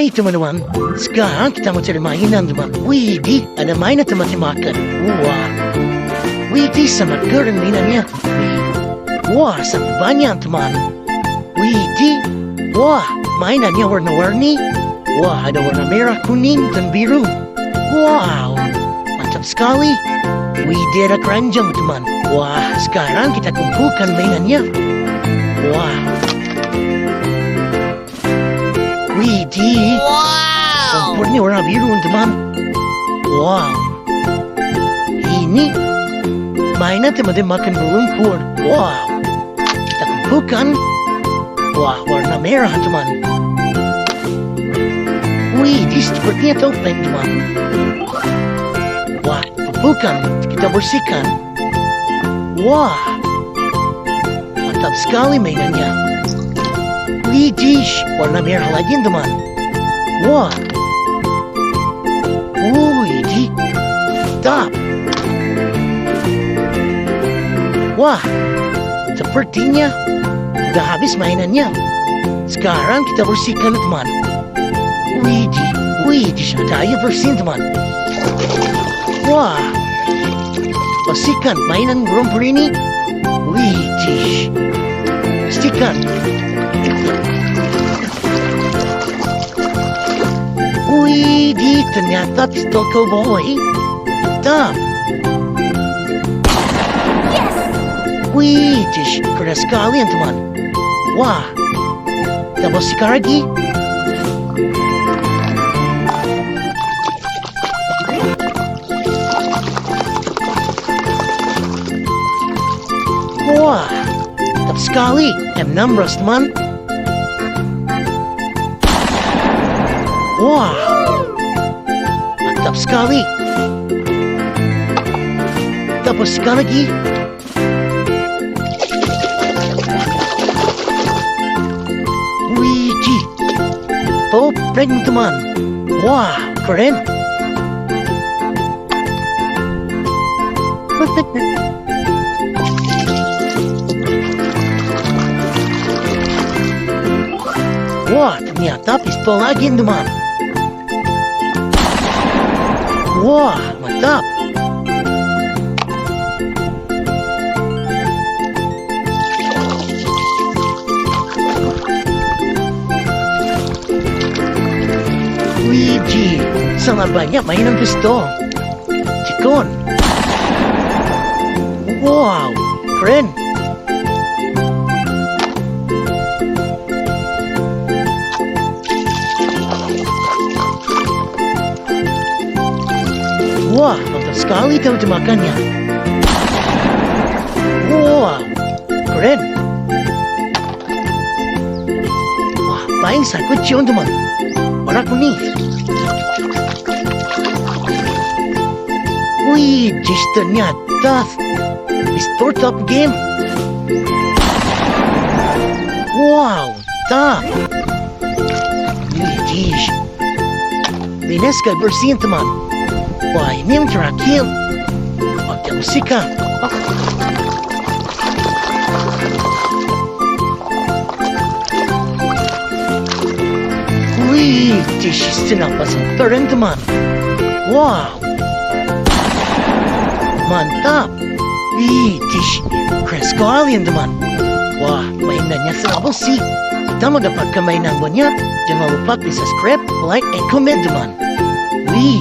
Hai teman-teman, sekarang kita mau cari mainan teman. Widih, ada mainan tempat-tematan. Wah, widih sangat keren mainannya. Wah, sangat banyak teman. Widih, wah, mainannya warna-warni. Wah, ada warna merah, kuning, dan biru. Wow, mantap sekali. Widih, ada keranjang teman. Wah, sekarang kita kumpulkan mainannya. Wah, widih, kompornya warna biru teman. Wow, ini mainan teman-teman makan berlumpur. Wow, kita kumpulkan. Wah, warna merah teman. Widih, sepertinya topeng teman. Wah, kumpulkan, kita bersihkan. Wah, mantap sekali mainannya. Widih, warna merah lagi teman. Wah, widih, mantap. Wah, sepertinya udah habis mainannya. Sekarang kita bersihkan teman. Widih, ada air bersih teman. Wah, bersihkan mainan berlumpur ini. Widih, bersihkan. Widih, ternyata pistol Coboy. Mantap. Widih, keren sekali teman. Wah, kita bersihkan lagi. Wah, mantap sekali. M16 teman. Wah, mantap sekali. Kita bersihkan lagi. Widih, topeng teman. Wah, keren. Wah, ternyata pistol lagi teman. Wah, mantap. Widih, sangat banyak mainan pistol. Cikon. Wow, keren. Wah, mantap sekali teman-temannya. Wow, keren. Wah, paling saya kecil teman. Warna kuning. Widih, ternyata pistol top game. Wow, mantap. Widih, minus gak bersih teman. Wah, ini yang terakhir. Oke, bersihkan. Widih, senapas keren teman. Wow, mantap. Widih, keren sekali teman. Wah, mainannya sangat bersih. Kita mau dapatkan mainan banyak. Jangan lupa di subscribe, like, and comment teman. Wih.